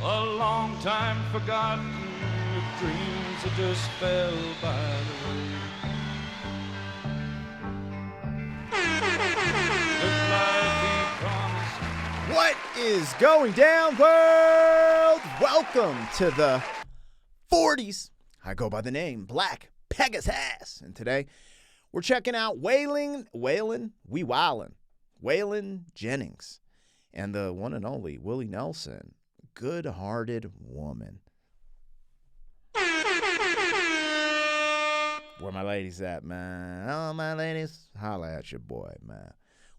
A long time forgotten, with dreams that just fell by the way. Good life he promised. What is going down, world? Welcome to the 40s. I go by the name Black Pegasus, and today we're checking out Waylon Jennings and the one and only Willie Nelson, Good-Hearted Woman. Where my ladies at, man? Oh, my ladies, holla at your boy, man.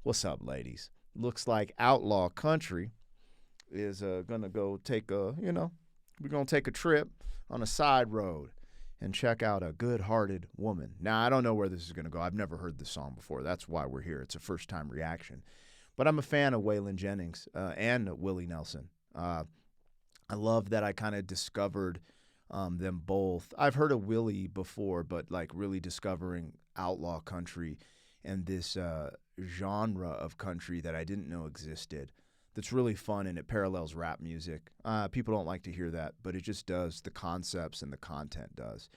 What's up, ladies? Looks like Outlaw Country is gonna go take we're gonna take a trip on a side road and check out a Good-Hearted Woman. Now, I don't know where this is gonna go. I've never heard this song before. That's why we're here. It's a first-time reaction. But I'm a fan of Waylon Jennings and Willie Nelson. I love that I kind of discovered them both. I've heard of Willie before, but like really discovering outlaw country and this genre of country that I didn't know existed. That's really fun, and it parallels rap music. People don't like to hear that, but it just does. The concepts and the content does.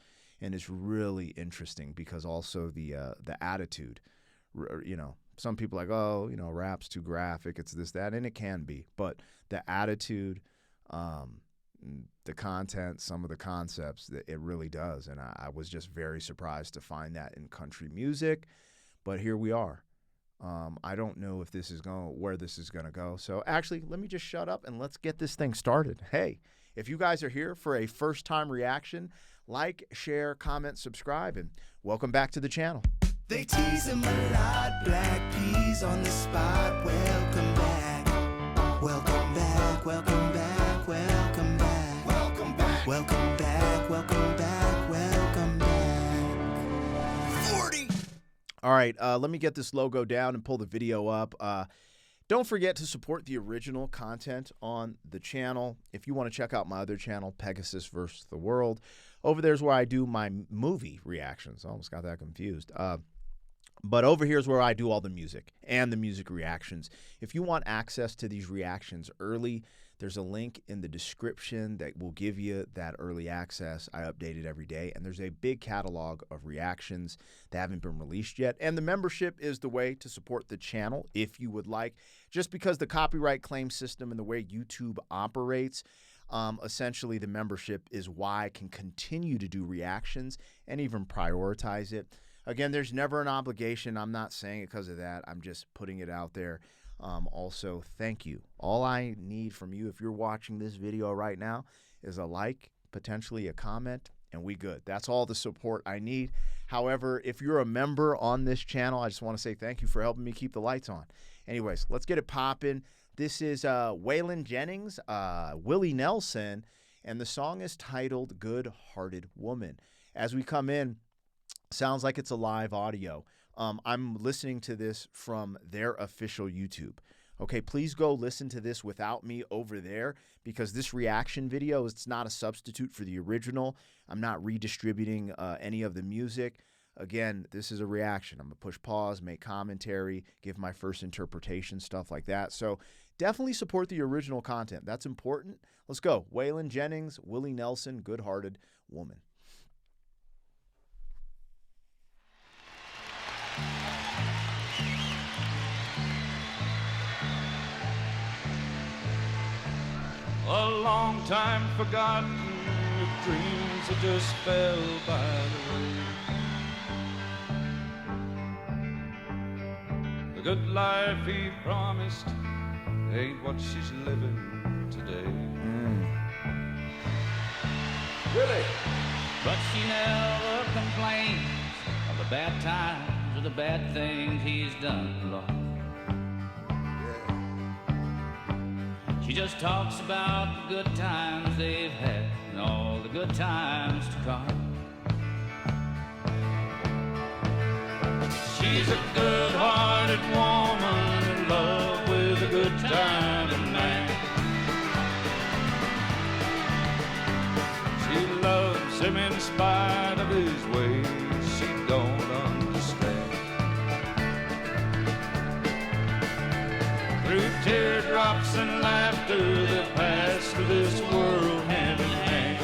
And it's really interesting because also the attitude, some people are like, oh, rap's too graphic, it's this, that, and it can be. But the attitude, the content, some of the concepts, it really does. And I was just very surprised to find that in country music. But here we are. I don't know if where this is going to go. So actually, let me just shut up and let's get this thing started. Hey, if you guys are here for a first-time reaction, like, share, comment, subscribe, and welcome back to the channel. They tease him a lot, black peas on the spot. Welcome back, welcome back, welcome back, welcome back, welcome back, welcome back, welcome back, welcome back. 40. All right, let me get this logo down and pull the video up. Don't forget to support the original content on the channel. If you want to check out my other channel, Pegasus vs. the World, over there's where I do my movie reactions. I almost got that confused. But over here is where I do all the music and the music reactions. If you want access to these reactions early, there's a link in the description that will give you that early access. I update it every day, and there's a big catalog of reactions that haven't been released yet. And the membership is the way to support the channel if you would like. Just because the copyright claim system and the way YouTube operates, essentially the membership is why I can continue to do reactions and even prioritize it. Again, there's never an obligation. I'm not saying it because of that. I'm just putting it out there. Also, thank you. All I need from you, if you're watching this video right now, is a like, potentially a comment, and we good. That's all the support I need. However, if you're a member on this channel, I just want to say thank you for helping me keep the lights on. Anyways, let's get it popping. This is Waylon Jennings, Willie Nelson, and the song is titled Good-Hearted Woman. As we come in, sounds like it's a live audio. I'm listening to this from their official YouTube. Okay, please go listen to this without me over there because this reaction video, it's not a substitute for the original. I'm not redistributing any of the music. Again, this is a reaction. I'm going to push pause, make commentary, give my first interpretation, stuff like that. So definitely support the original content. That's important. Let's go. Waylon Jennings, Willie Nelson, Good-Hearted Woman. A long time forgotten, with dreams that just fell by the way. The good life he promised ain't what she's living today. Really? But she never complains of the bad times or the bad things he's done, Lord. She just talks about the good times they've had and all the good times to come. She's a good-hearted woman in love with a good-timing man. She loves him in spite of his ways she don't understand. Through teardrops and laughter that pass through this world hand in hand.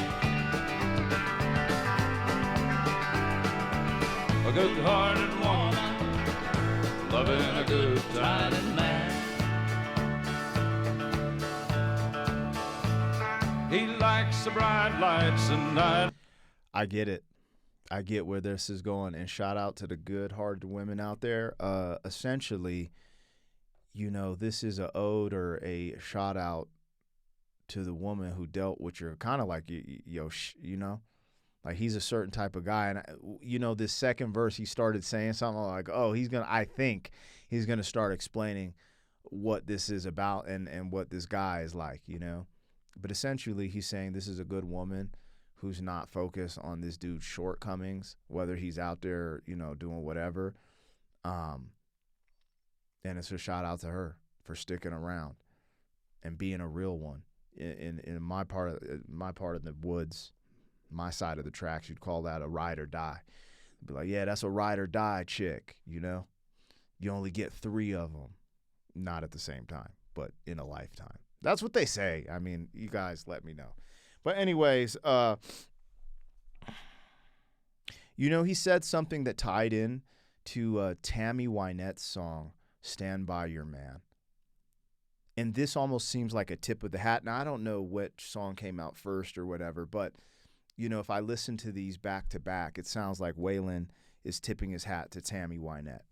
A good-hearted woman, loving a good time man. He likes the bright lights and night. I get it. I get where this is going, and shout out to the good-hearted women out there. Essentially, you know, this is a ode or a shout out to the woman who dealt with your kind of like you know, like he's a certain type of guy, and you know, this second verse he started saying something like, oh, I think he's gonna start explaining what this is about and what this guy is like, you know. But essentially, he's saying this is a good woman who's not focused on this dude's shortcomings, whether he's out there, you know, doing whatever. And it's a shout out to her for sticking around and being a real one. In my part of the woods, my side of the tracks, you'd call that a ride or die. Be like, yeah, that's a ride or die chick, you know. You only get 3 of them, not at the same time, but in a lifetime. That's what they say. I mean, you guys let me know. But anyways, you know, he said something that tied in to Tammy Wynette's song, Stand By Your Man. And this almost seems like a tip of the hat. Now, I don't know which song came out first or whatever, but, you know, if I listen to these back to back, it sounds like Waylon is tipping his hat to Tammy Wynette,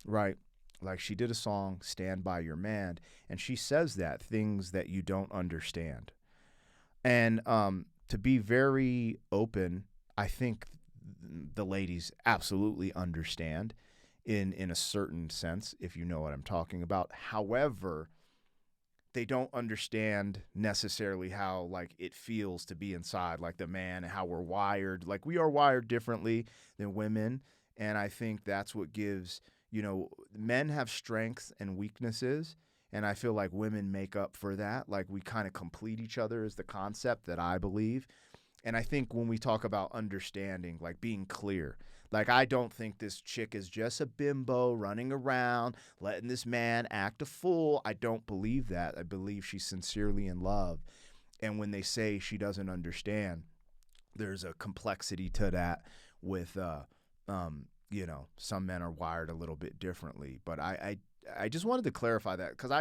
right? Like she did a song, Stand By Your Man, and she says that, things that you don't understand. And to be very open, I think the ladies absolutely understand in a certain sense, if you know what I'm talking about. However, they don't understand necessarily how, like, it feels to be inside, like the man, and how we're wired. Like, we are wired differently than women, and I think that's what gives, you know, men have strengths and weaknesses, and I feel like women make up for that. Like, we kind of complete each other is the concept that I believe. And I think when we talk about understanding, like being clear, like I don't think this chick is just a bimbo running around, letting this man act a fool. I don't believe that. I believe she's sincerely in love. And when they say she doesn't understand, there's a complexity to that with, you know, some men are wired a little bit differently. But I just wanted to clarify that because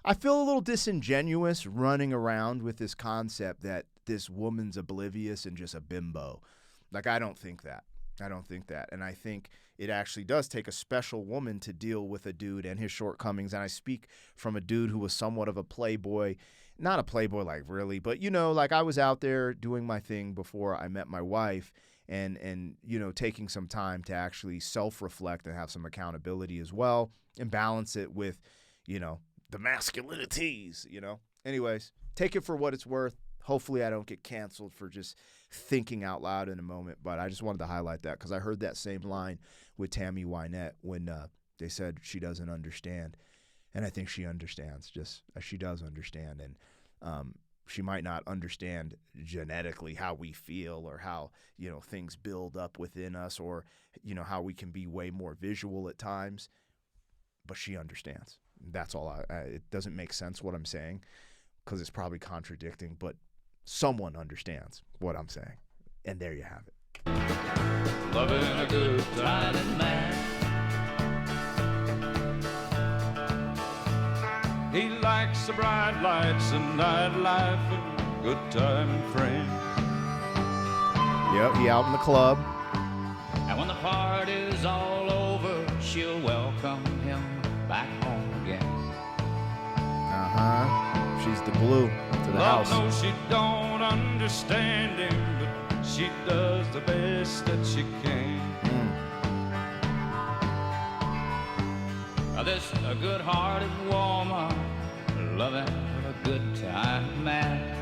I feel a little disingenuous running around with this concept that this woman's oblivious and just a bimbo. Like, I don't think that. And I think it actually does take a special woman to deal with a dude and his shortcomings. And I speak from a dude who was somewhat of a playboy, not a playboy like really, but, you know, like I was out there doing my thing before I met my wife and you know, taking some time to actually self-reflect and have some accountability as well and balance it with, you know, the masculinities, you know. Anyways, take it for what it's worth. Hopefully I don't get canceled for just thinking out loud in a moment, but I just wanted to highlight that because I heard that same line with Tammy Wynette when they said she doesn't understand, and I think she understands, just she does understand, and she might not understand genetically how we feel or how, you know, things build up within us or, you know, how we can be way more visual at times, but she understands. That's all. It doesn't make sense what I'm saying because it's probably contradicting, but someone understands what I'm saying. And there you have it. Loving a good time man. He likes the bright lights and nightlife and good time and friends. Yep, he out in the club. And when the party's all over, she'll welcome him back home again. She's the glue to the Lord house. knows she don't understand him, but she does the best that she can. This a good-hearted woman, loving a good time man.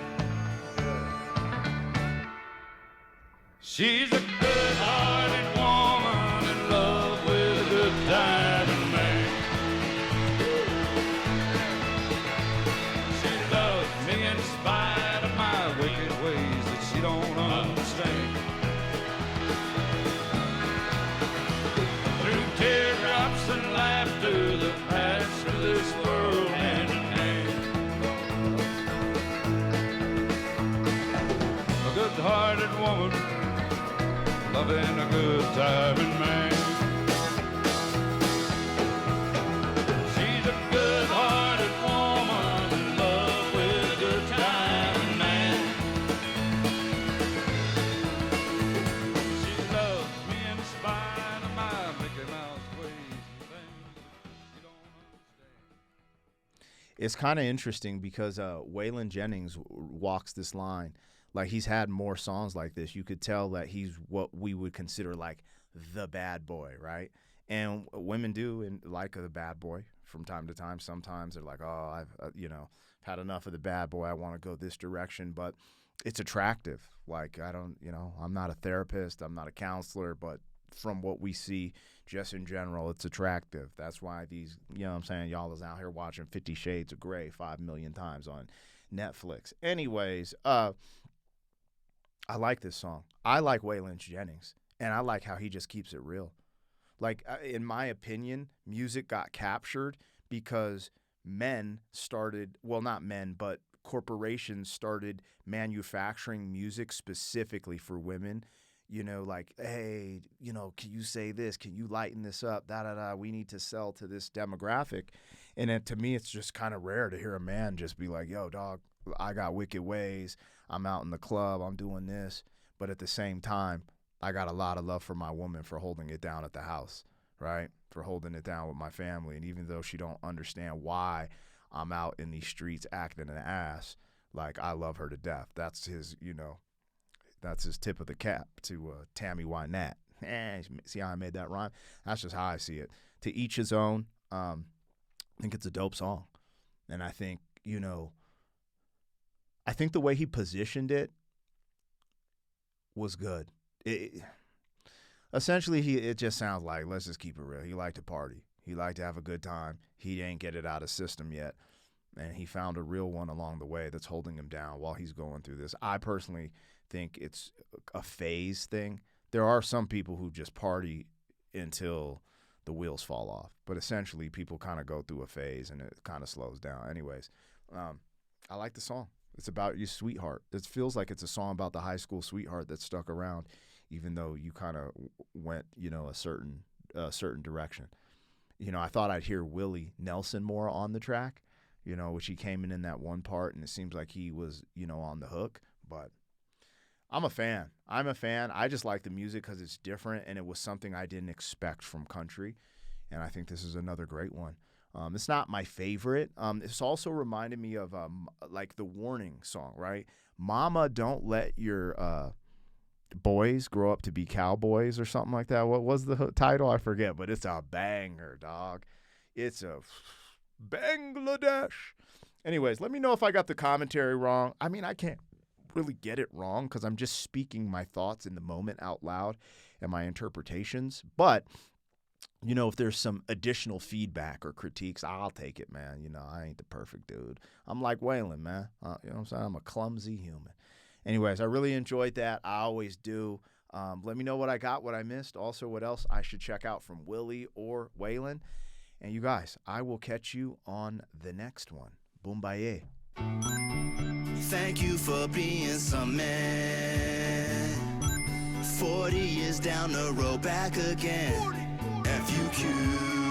She's a good-hearted woman in love with a good time man. She loves me in spite of my wicked ways that she don't understand. Through teardrops and laughter that pass through this world hand in hand. desiring man. She's a good-hearted woman in love with a good-time man. She loves me in spite of my Mickey Mouse ways and things she don't understand. It's kind of interesting because Waylon Jennings walks this line. Like, he's had more songs like this. You could tell that he's what we would consider like the bad boy, right? And women do and like the bad boy from time to time. Sometimes they're like, oh, I've had enough of the bad boy. I want to go this direction. But it's attractive. Like, I'm not a therapist. I'm not a counselor. But from what we see just in general, it's attractive. That's why these, I'm saying, y'all is out here watching 50 Shades of Grey 5 million times on Netflix. Anyways, I like this song. I like Waylon Jennings, and I like how he just keeps it real. Like, in my opinion, music got captured because men started, well, not men, but corporations started manufacturing music specifically for women. Like, hey, can you say this? Can you lighten this up? Da-da-da. We need to sell to this demographic. And then, to me, it's just kind of rare to hear a man just be like, yo, dog, I got wicked ways. I'm out in the club. I'm doing this. But at the same time, I got a lot of love for my woman for holding it down at the house, right? For holding it down with my family. And even though she don't understand why I'm out in these streets acting an ass, like, I love her to death. That's his, that's his tip of the cap to Tammy Wynette. See how I made that rhyme? That's just how I see it. To each his own. I think it's a dope song. And I think, I think the way he positioned it was good. Essentially, it just sounds like, let's just keep it real. He liked to party. He liked to have a good time. He ain't get it out of system yet. And he found a real one along the way that's holding him down while he's going through this. I personally think it's a phase thing. There are some people who just party until the wheels fall off. But essentially, people kind of go through a phase and it kind of slows down. Anyways, I like the song. It's about your sweetheart. It feels like it's a song about the high school sweetheart that stuck around, even though you kind of went, a certain direction. I thought I'd hear Willie Nelson more on the track, which he came in that one part, and it seems like he was, on the hook. But I'm a fan. I just like the music because it's different, and it was something I didn't expect from country, and I think this is another great one. It's not my favorite. It's also reminded me of like the Warning song, right? Mama, don't let your boys grow up to be cowboys or something like that. What was the title? I forget, but it's a banger, dog. It's a Bangladesh. Anyways, let me know if I got the commentary wrong. I mean, I can't really get it wrong because I'm just speaking my thoughts in the moment out loud and my interpretations. But if there's some additional feedback or critiques, I'll take it, man. I ain't the perfect dude. I'm like Waylon, man. You know what I'm saying? I'm a clumsy human. Anyways, I really enjoyed that. I always do. Let me know what I got, what I missed. Also, what else I should check out from Willie or Waylon. And you guys, I will catch you on the next one. Boombaye. Thank you for being some man. 40 years down the road, back again. FUQ.